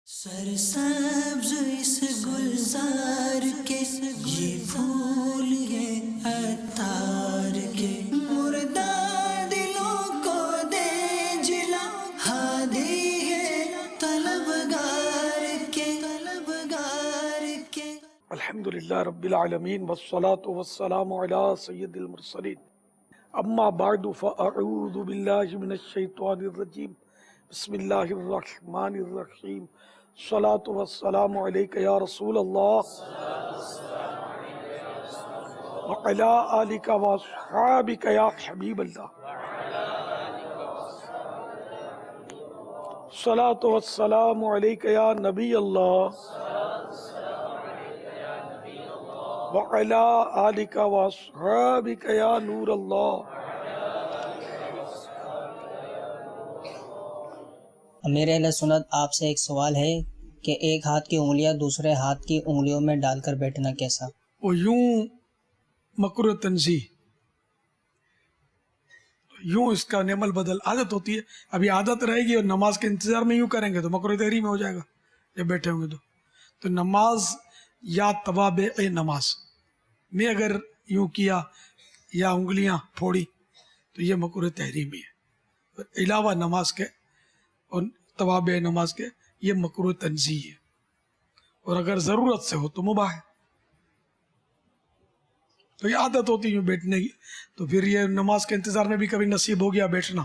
سرسبز اس گلزار کے یہ پھول ہیں عطار کے، مردہ دلوں کو دے جلا، ہادی ہے طلبگار کے، طلبگار کے۔ الحمدللہ رب العالمین والصلاة والسلام علی سید المرسلین، اما بعد فاعوذ باللہ من الشیطان الرجیم، بسم اللہ الرحمن الرحیم، الصلاة والسلام علیک یا رسول اللہ وعلی آلک واصحابک یا حبیب اللہ، الصلاة والسلام علیک یا نبی اللہ وعلی آلک واصحابک یا نور اللہ۔ امیر اہل سنت، آپ سے ایک سوال ہے کہ ایک ہاتھ کی انگلیاں دوسرے ہاتھ کی انگلیوں میں ڈال کر بیٹھنا کیسا؟ وہ یوں مکروہ تنزیہ، یوں اس کا نعم البدل عادت ہوتی ہے، ابھی عادت رہے گی اور نماز کے انتظار میں یوں کریں گے تو مکروہ تحریم میں ہو جائے گا جب بیٹھے ہوں گے تو نماز یا توابع نماز میں اگر یوں کیا یا انگلیاں پھوڑی تو یہ مکروہ تحریمی ہے، علاوہ نماز کے اور توابع نماز کے یہ مکروہ تنزیہ ہے، اور اگر ضرورت سے ہو تو مباح ہے۔ تو یہ عادت ہوتی ہے یوں بیٹھنے کی، تو پھر یہ نماز کے انتظار میں بھی کبھی نصیب ہو گیا بیٹھنا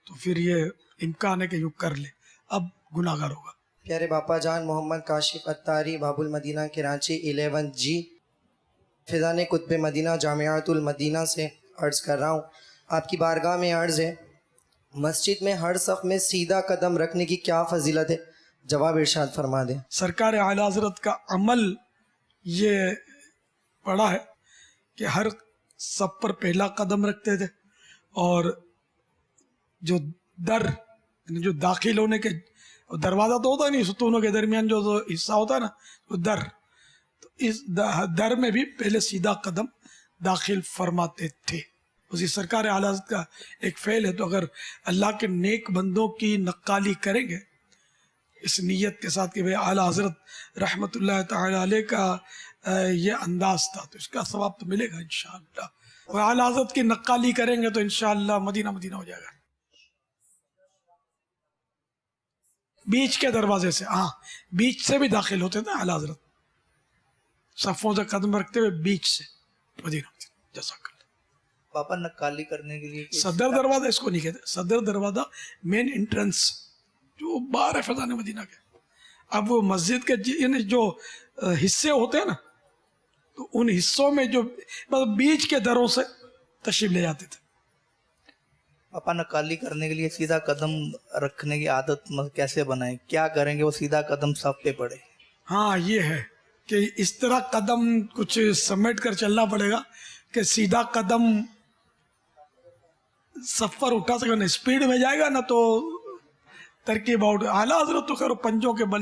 تو پھر یہ امکان ہے کہ یوں کر لے، اب گناہ گار ہوگا۔ پیارے باپا جان محمد کاشف اتاری، باب المدینہ کراچی 11G، فیضان قطب مدینہ جامعۃ المدینہ سے عرض کر رہا ہوں، آپ کی بارگاہ میں عرض ہے، مسجد میں ہر صف میں سیدھا قدم رکھنے کی کیا فضیلت ہے؟ جواب ارشاد فرما دیں۔ سرکار اعلیٰ حضرت کا عمل یہ پڑا ہے کہ ہر صف پر پہلا قدم رکھتے تھے، اور جو جو داخل ہونے کے دروازہ تو ہوتا نہیں، ستونوں کے درمیان جو حصہ ہوتا ہے نا وہ تو اس در میں بھی پہلے سیدھا قدم داخل فرماتے تھے۔ اسی سرکار اعلیٰ حضرت کا ایک فعل ہے، تو اگر اللہ کے نیک بندوں کی نقالی کریں گے اس نیت کے ساتھ کہ اعلیٰ حضرت رحمت اللہ تعالی علیہ کا یہ انداز تھا تو اس کا ثواب تو ملے گا انشاءاللہ، اور اعلیٰ حضرت کی نقالی کریں گے تو انشاءاللہ مدینہ مدینہ ہو جائے گا۔ بیچ کے دروازے سے، ہاں بیچ سے بھی داخل ہوتے تھے اعلیٰ حضرت، صفوں سے قدم رکھتے ہوئے بیچ سے مدینہ مدینہ۔ جزاک اللہ۔ باپا نقالی کرنے کے لیے صدر دروازہ اس کو نہیں کہتے، صدر دروازہ مین انٹرنس جو باہر ہے فیضان مدینہ کے۔ اب وہ مسجد کے یعنی جو حصے ہوتے ہیں نا تو ان حصوں میں جو مطلب بیچ کے دروں سے تشریف لے جاتے تھے۔ پاپا نقالی کرنے کے لیے سیدھا قدم رکھنے کی عادت کیسے بنائیں؟ کیا کریں گے وہ سیدھا قدم صف پہ پڑے؟ ہاں یہ ہے کہ اس طرح قدم کچھ سمیٹ کر چلنا پڑے گا کہ سیدھا قدم صف پر اٹھا سکے، نہ اسپیڈ میں جائے گا نہ تو ترکیب آؤٹ۔ اعلیٰ حضرت تو خیر پنجوں کے بل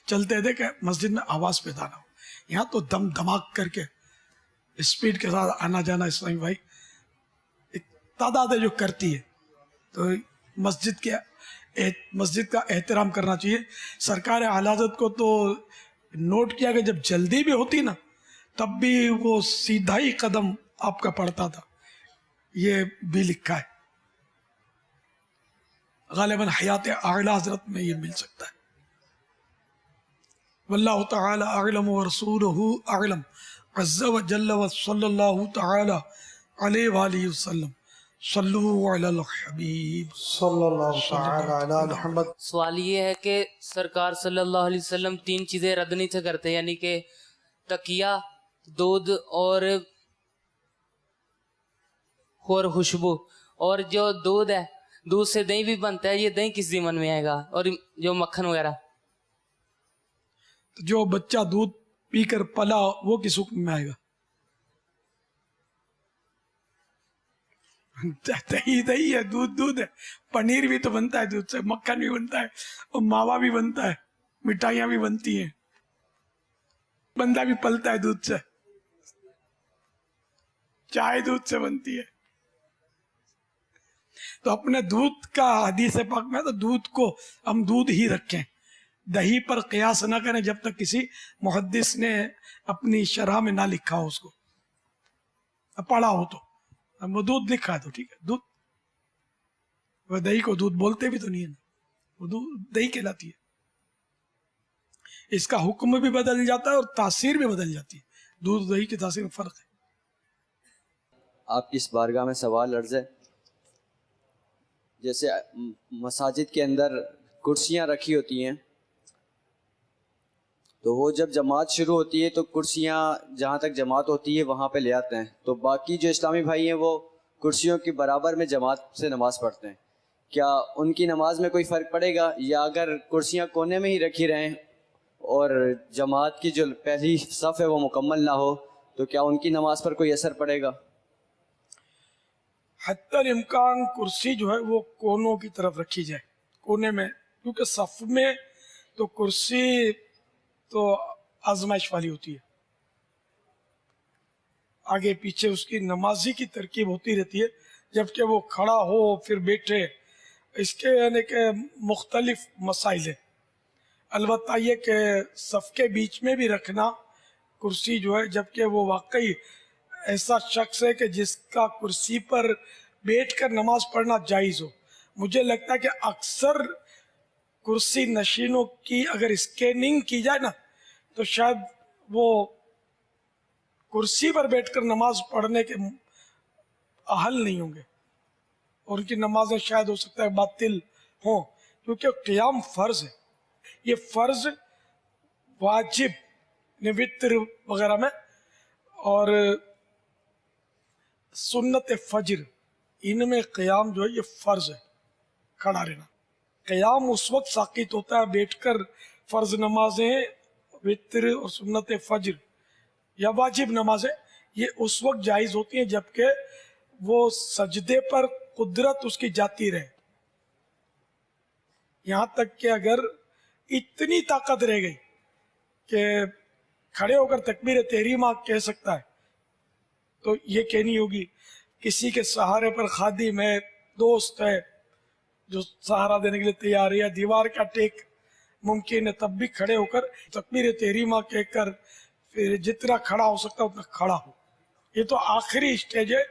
چلتے تھے کہ مسجد میں آواز پیدا نہ ہو، یہاں تو دم دھماک کر کے اسپیڈ کے ساتھ آنا جانا اسلامی بھائی ایک تعداد ہے جو کرتی ہے، تو مسجد کا احترام کرنا چاہیے۔ سرکار اعلیٰ حضرت کو تو نوٹ کیا کہ جب جلدی بھی ہوتی نا تب بھی وہ سیدھا ہی قدم آپ کا پڑتا تھا، یہ بھی لکھا ہے، غالباً حیات اعلیٰ حضرت میں یہ مل سکتا ہے۔ واللہ تعالی اعلم ورسولہ اعلم عز وجل وصلی اللہ تعالی علیہ وآلہ وسلم۔ صلو علی الحبیب صلی اللہ تعالی علی محمد۔ سوال یہ ہے کہ سرکار صلی اللہ علیہ وسلم 3 چیزیں رد نہیں تھے کرتے، یعنی کہ تکیہ، دودھ اور خوشبو، اور جو دودھ ہے دودھ سے دہی بھی بنتا ہے، یہ دہی کس ضمن میں آئے گا؟ اور جو مکھن وغیرہ جو بچہ دودھ پی کر پلا وہ کس حکم میں آئے گا؟ دہی دہی ہے، دودھ دودھ ہے، پنیر بھی تو بنتا ہے دودھ سے، مکھن بھی بنتا ہے، اور ماوا بھی بنتا ہے، مٹھائیاں بھی بنتی ہیں، بندہ بھی پلتا ہے دودھ سے، چائے دودھ سے بنتی ہے۔ تو اپنے دودھ کا حدیث پاک میں تو دودھ کو ہم دودھ ہی رکھیں، دہی پر قیاس نہ کریں جب تک کسی محدث نے اپنی شرح میں نہ لکھا ہو اس کو، پڑھا ہو تو. اب وہ دودھ لکھا ہے تو ٹھیک ہے، دودھ. وہ دہی کو دودھ بولتے بھی تو نہیں ہے نا، وہ دودھ دہی کہلاتی ہے. اس کا حکم بھی بدل جاتا ہے اور تاثیر بھی بدل جاتی ہے. دودھ دہی کی تاثیر میں فرق ہے. آپ کی اس بارگاہ میں سوال عرض ہے، جیسے مساجد کے اندر کرسیاں رکھی ہوتی ہیں تو وہ جب جماعت شروع ہوتی ہے تو کرسیاں جہاں تک جماعت ہوتی ہے وہاں پہ لے آتے ہیں، تو باقی جو اسلامی بھائی ہیں وہ کرسیوں کے برابر میں جماعت سے نماز پڑھتے ہیں. کیا ان کی نماز میں کوئی فرق پڑے گا، یا اگر کرسیاں کونے میں ہی رکھی رہیں اور جماعت کی جو پہلی صف ہے وہ مکمل نہ ہو تو کیا ان کی نماز پر کوئی اثر پڑے گا؟ حتی الامکان کرسی جو ہے وہ کونوں کی طرف رکھی جائے، کونے میں، کیونکہ صف میں تو کرسی تو آزمائش والی ہوتی ہے، آگے پیچھے اس کی نمازی کی ترکیب ہوتی رہتی ہے، جبکہ وہ کھڑا ہو پھر بیٹھے، اس کے یعنی کہ مختلف مسائل ہیں. البتہ یہ کہ صف کے بیچ میں بھی رکھنا کرسی جو ہے، جبکہ وہ واقعی ایسا شخص ہے کہ جس کا کرسی پر بیٹھ کر نماز پڑھنا جائز ہو. مجھے لگتا ہے کہ اکثر کرسی نشینوں کی اگر اسکیننگ کی جائے نا تو شاید وہ کرسی پر بیٹھ کر نماز پڑھنے کے اہل نہیں ہوں گے، اور ان کی نمازیں شاید ہو سکتا ہے باطل ہوں، کیونکہ قیام فرض ہے. یہ فرض واجب وتر وغیرہ میں اور سنت فجر ان میں قیام جو ہے یہ فرض ہے، کھڑا رہنا. قیام اس وقت ساقط ہوتا ہے بیٹھ کر، فرض نمازیں وتر اور سنت فجر یا واجب نمازیں یہ اس وقت جائز ہوتی ہیں جبکہ وہ سجدے پر قدرت اس کی جاتی رہے. یہاں تک کہ اگر اتنی طاقت رہ گئی کہ کھڑے ہو کر تکبیر تحریمہ کہہ سکتا ہے تو یہ کہنی ہوگی. کسی کے سہارے پر خادم ہے، دوست ہے جو سہارا دینے کے لیے تیار ہے، یا دیوار کا ٹیک ممکن ہے، تب بھی کھڑے ہو کر تکبیر تحریمہ کہہ کر پھر جتنا کھڑا ہو سکتا ہے اتنا کھڑا ہو. یہ تو آخری اسٹیج ہے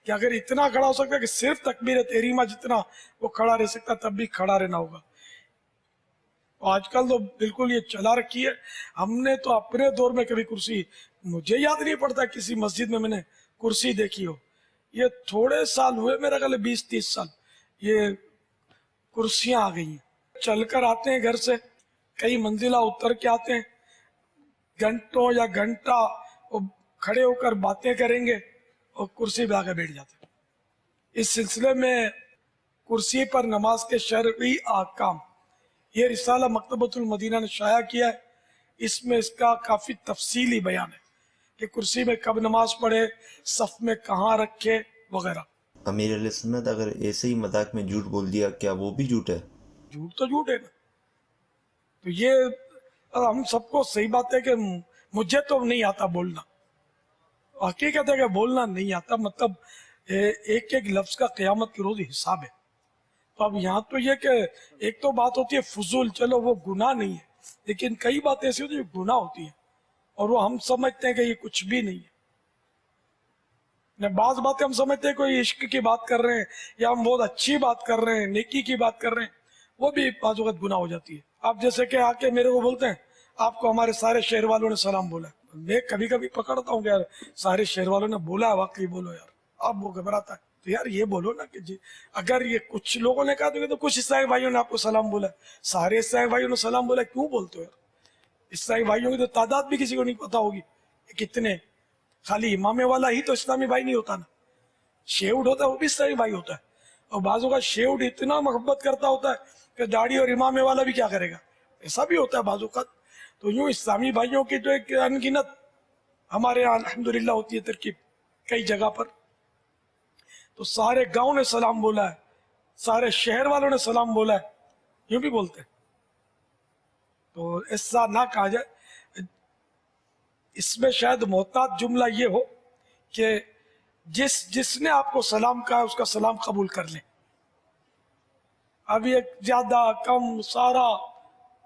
کہ اگر اتنا کھڑا ہو سکتا ہے کہ صرف تکبیر تحریمہ جتنا وہ کھڑا رہ سکتا تب بھی کھڑا رہنا ہوگا. آج کل تو بالکل یہ چلا رکھی ہے. ہم نے تو اپنے دور میں کبھی کرسی، مجھے یاد نہیں پڑتا کسی مسجد میں نے کرسی دیکھی ہو. یہ تھوڑے سال ہوئے، میرا خیال ہے 20-30 سال یہ کرسیاں آ گئی ہیں. چل کر آتے ہیں گھر سے، کئی منزلہ اتر کے آتے ہیں، گھنٹوں یا گھنٹہ کھڑے ہو کر باتیں کریں گے اور کرسی پہ آ کے بیٹھ جاتے ہیں. اس سلسلے میں کرسی پر نماز کے شرعی احکام یہ رسالہ مکتبۃ المدینہ نے شائع کیا ہے. اس میں اس کا کافی تفصیلی بیان ہے کہ کرسی میں کب نماز پڑھے، صف میں کہاں رکھے وغیرہ. امیر علیہ سنت اگر ایسے ہی مذاق میں جھوٹ بول دیا کیا وہ بھی جھوٹ ہے؟ جھوٹ تو جھوٹ ہے نا. تو یہ ہم سب کو صحیح بات ہے کہ مجھے تو نہیں آتا بولنا. حقیقت ہے کہ بولنا نہیں آتا، مطلب ایک ایک لفظ کا قیامت کے روز حساب ہے. تو اب یہاں تو یہ کہ ایک تو بات ہوتی ہے فضول، چلو وہ گناہ نہیں ہے، لیکن کئی باتیں ایسی ہوتی ہیں جو گناہ ہوتی ہیں اور وہ ہم سمجھتے ہیں کہ یہ کچھ بھی نہیں ہے. بعض باتیں ہم سمجھتے ہیں کوئی عشق کی بات کر رہے ہیں یا ہم بہت اچھی بات کر رہے ہیں، نیکی کی بات کر رہے ہیں، وہ بھی بعض وقت گناہ ہو جاتی ہے. آپ جیسے کہ آ کے میرے کو بولتے ہیں آپ کو ہمارے سارے شہر والوں نے سلام بولا ہے. میں کبھی کبھی پکڑتا ہوں کہ یار سارے شہر والوں نے بولا ہے، واقعی بولو یار. آپ وہ گھبراتا ہے تو یار یہ بولو نا کہ جی اگر یہ کچھ لوگوں نے کہا تو کچھ عیسائی بھائیوں نے آپ کو سلام بولا ہے، سارے عیسائی بھائیوں نے سلام بولا ہے، کیوں بولتے ہو یار؟ عیسائی بھائیوں کی تو تعداد بھی کسی کو نہیں پتا ہوگی کتنے. خالی امام والا ہی تو اسلامی بھائی نہیں ہوتا نا، شیوڈ ہوتا ہے وہ بھی عیسائی بھائی ہوتا ہے. اور بعضوں کا شیوڈ اتنا محبت کرتا ہوتا ہے کہ داڑھی اور امام والا بھی کیا کرے گا، ایسا بھی ہوتا ہے بعضوں کا. تو یوں اسلامی بھائیوں کی تو ایک انگنت ہمارے یہاں الحمدللہ ہوتی ہے ترکیب کئی جگہ پر. تو سارے گاؤں نے سلام بولا ہے، سارے شہر والوں نے سلام بولا ہے، یوں بھی بولتے ہیں. تو ایسا نہ کہا جائے. اس میں شاید محتاط جملہ یہ ہو کہ جس نے آپ کو سلام کہا اس کا سلام قبول کر لیں. اب یہ زیادہ کم سارا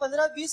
15-20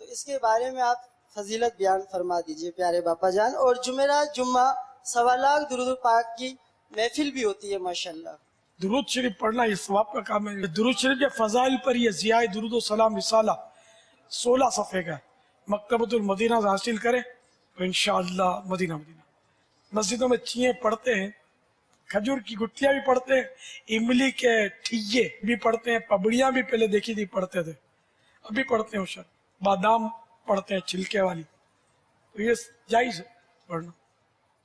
تو اس کے بارے میں آپ فضیلت بیان فرما دیجئے پیارے باپا جان. اور جمعرات جمعہ 1.25 لاکھ درود پاک کی محفل بھی ہوتی ہے ماشاءاللہ. درود شریف پڑھنا یہ ثواب کا کام ہے. درود شریف کے فضائل پر یہ ضیاء درود و سلام رسالہ 16 صفحے کا ہے. مکتبۃ المدینہ سے حاصل کریں تو انشاءاللہ مدینہ مسجدوں میں چیئیں پڑھتے ہیں, کھجور کی گٹلیاں بھی پڑھتے ہیں, املی کے ٹھیے بھی پڑھتے ہیں, پبڑیاں بھی پہلے دیکھی تھی پڑھتے تھے, ابھی پڑھتے ہیں شاید, بادام پڑھتے ہیں چھلکے والی, تو یہ جائز ہے پڑھنا.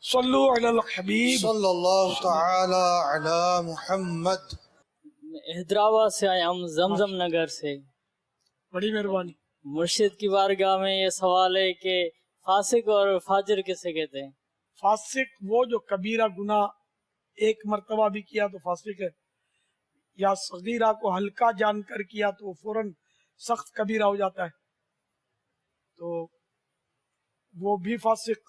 صلو علی الحبیب صلی اللہ تعالی علی محمد. حیدرآباد سے آیا ہوں, زمزم نگر سے. بڑی مہربانی. مرشد کی بارگاہ میں یہ سوال ہے کہ فاسق اور فاجر کسے کہتے ہیں؟ فاسق وہ جو کبیرہ گناہ ایک مرتبہ بھی کیا تو فاسق ہے, یا صغیرہ کو ہلکا جان کر کیا تو فوراً سخت کبیرہ ہو جاتا ہے, تو وہ بھی فاسق.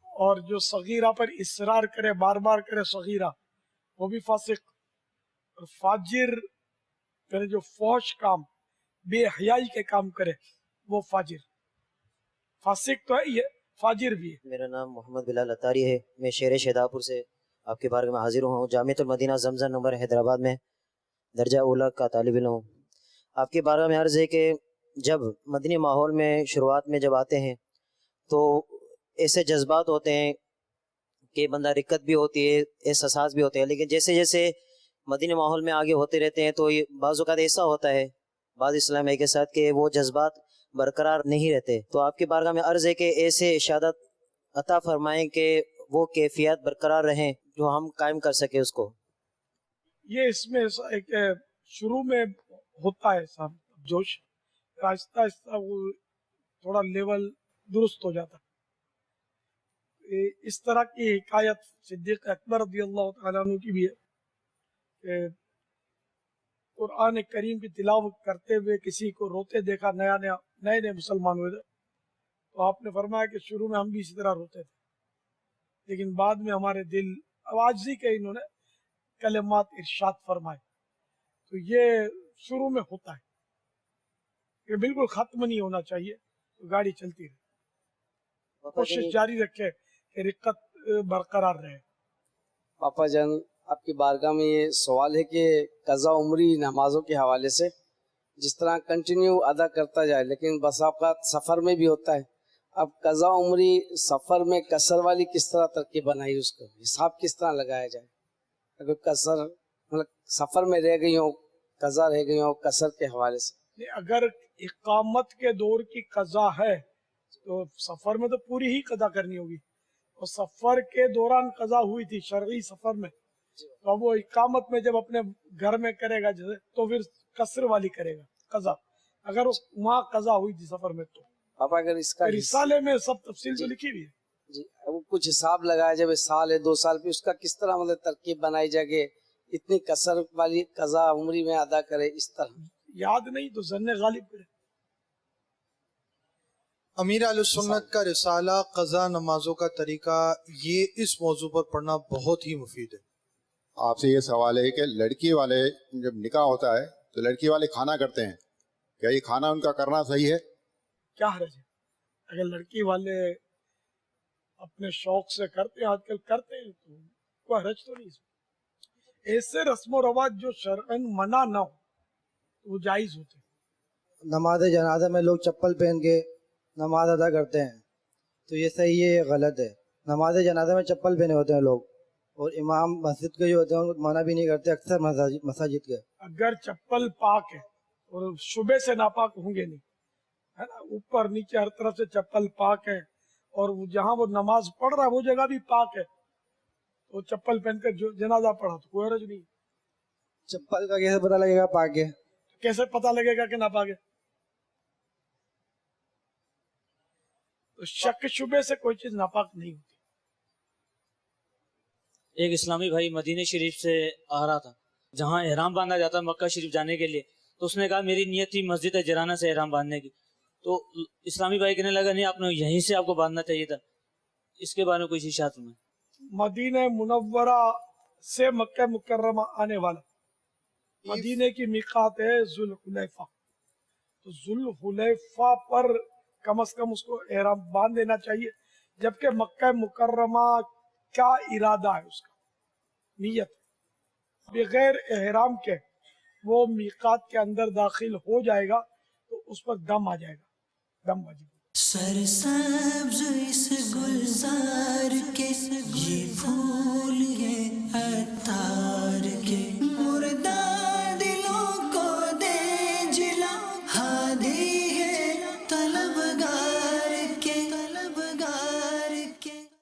اور جو صغیرہ پر اصرار کرے, بار بار کرے صغیرہ, وہ بھی فاسق. اور فاجر پھر جو فحش کام, بے حیائی کے کام کرے, وہ فاجر. فاسق تو ہے, یہ فاجر بھی ہے. میرا نام محمد بلال اتاری ہے, میں شہر شہداپور سے آپ کے بارے میں حاضر ہوں. جامعۃ المدینہ زمزم نمبر حیدرآباد میں درجہ اولی کا طالب علم ہوں. آپ کے بارے میں عرض ہے کہ جب مدنی ماحول میں شروعات میں جب آتے ہیں تو ایسے جذبات ہوتے ہیں کہ بندہ رکت بھی ہوتی ہے, احساسات بھی ہوتے ہیں, لیکن جیسے جیسے مدنی ماحول میں آگے ہوتے رہتے ہیں تو بعض اوقات ایسا ہوتا ہے بعض اسلام کے ساتھ کہ وہ جذبات برقرار نہیں رہتے. تو آپ کی بارگاہ میں عرض ہے کہ ایسے اشادت عطا فرمائیں کہ وہ کیفیت برقرار رہیں جو ہم قائم کر سکیں اس کو. یہ اس میں ایک شروع میں ہوتا ہے صاحب جوش, آہستہ آہستہ وہ تھوڑا لیول درست ہو جاتا. اس طرح کی حکایت صدیق اکبر رضی اللہ تعالیٰ عنہ کی بھی ہے کہ قرآن کریم کی تلاوت کرتے ہوئے کسی کو روتے دیکھا, نئے مسلمان ہوئے تھے, تو آپ نے فرمایا کہ شروع میں ہم بھی اسی طرح روتے تھے, لیکن بعد میں ہمارے دل عاجزی کے انہوں نے کلمات ارشاد فرمائے. تو یہ شروع میں ہوتا ہے, یہ بالکل ختم نہیں ہونا چاہیے, تو گاڑی چلتی رہے, کوشش جاری رکھے کہ رقت برقرار رہے. پاپا جان آپ کی بارگاہ میں یہ سوال ہے کہ قضا عمری نمازوں کے حوالے سے جس طرح کنٹینیو ادا کرتا جائے لیکن بس اوقات سفر میں بھی ہوتا ہے, اب قضا عمری سفر میں قصر والی کس طرح ترکیب بنائی, اس کا حساب کس طرح لگایا جائے؟ اگر قصر مطلب سفر میں رہ گئی ہوں, قضا رہ گئی ہوں قصر کے حوالے سے. اگر اقامت کے دور کی قضا ہے تو سفر میں تو پوری ہی قضا کرنی ہوگی, اور سفر کے دوران قضا ہوئی تھی شرعی سفر میں, تو وہ اقامت میں جب اپنے گھر میں کرے گا جیسے تو پھر قصر والی کرے گا قضا, اگر وہاں قضا ہوئی تھی سفر میں. تو پاپا اگر اس کا رسالے میں سب تفصیل تو لکھی ہوئی ہے جی, وہ کچھ حساب لگایا جب سال ہے 2 سال پہ اس کا کس طرح مطلب ترکیب بنائی جائے کہ اتنی قصر والی قضا عمری میں ادا کرے, اس طرح یاد نہیں تو ظن غالب کرے. امیر اہل سنت کا رسالہ قضا نمازوں کا طریقہ, یہ اس موضوع پر پڑھنا بہت ہی مفید ہے. آپ سے یہ سوال ہے کہ لڑکی والے جب نکاح ہوتا ہے تو لڑکی والے کھانا کرتے ہیں, کیا یہ کھانا ان کا کرنا صحیح ہے؟ کیا حرج ہے؟ اگر لڑکی والے اپنے شوق سے کرتے ہیں, آج کل کرتے ہیں, تو کوئی حرج تو نہیں. ایسے رسم و رواج جو شرعاً منع نہ ہو وہ جائز ہوتے. نماز جنازہ میں لوگ چپل پہن کے نماز ادا کرتے ہیں, تو یہ صحیح ہے, یہ غلط ہے. نماز جنازہ میں چپل پہنے ہوتے ہیں لوگ, اور امام مسجد کے جو ہوتے ہیں ان کو منع بھی نہیں کرتے اکثر مساجد کے. اگر چپل پاک ہے اور شبے سے ناپاک ہوں گے نہیں, ہے نا, اوپر نیچے ہر طرف سے چپل پاک ہے, اور جہاں وہ نماز پڑھ رہا ہے وہ جگہ بھی پاک ہے, تو چپل پہن کر جو جنازہ پڑھا تو کوئی حرج نہیں. چپل کا کیسے پتہ لگے گا پاک ہے؟ کیسے پتہ لگے گا کہ ناپاک ہے؟ تو شک شبے سے کوئی چیز ناپاک نہیں ہوتی. ایک اسلامی بھائی مدینہ شریف سے آ رہا تھا, جہاں احرام باندھا جاتا ہے مکہ شریف جانے کے لیے, تو اس نے کہا میری نیت تھی مسجد جرانہ سے احرام باندھنے کی. تو اسلامی بھائی کہنے لگا نہیں, آپ نے یہیں سے آپ کو باندھنا چاہیے تھا. اس کے بارے میں کوئی اشارت میں مدینہ منورہ سے مکہ مکرمہ آنے والا, مدینہ کی میقات ہے ذوالحلیفہ, تو تو ذوالحلیفہ پر کم از کم اس کو احرام باندھ دینا چاہیے، جبکہ مکہ مکرمہ کا ارادہ ہے، اس کا نیت بغیر احرام کے وہ میقات کے اندر داخل ہو جائے گا تو اس پر دم آ جائے گا، دم واجب۔ سرسبز اس گلزار کے یہ پھول یہ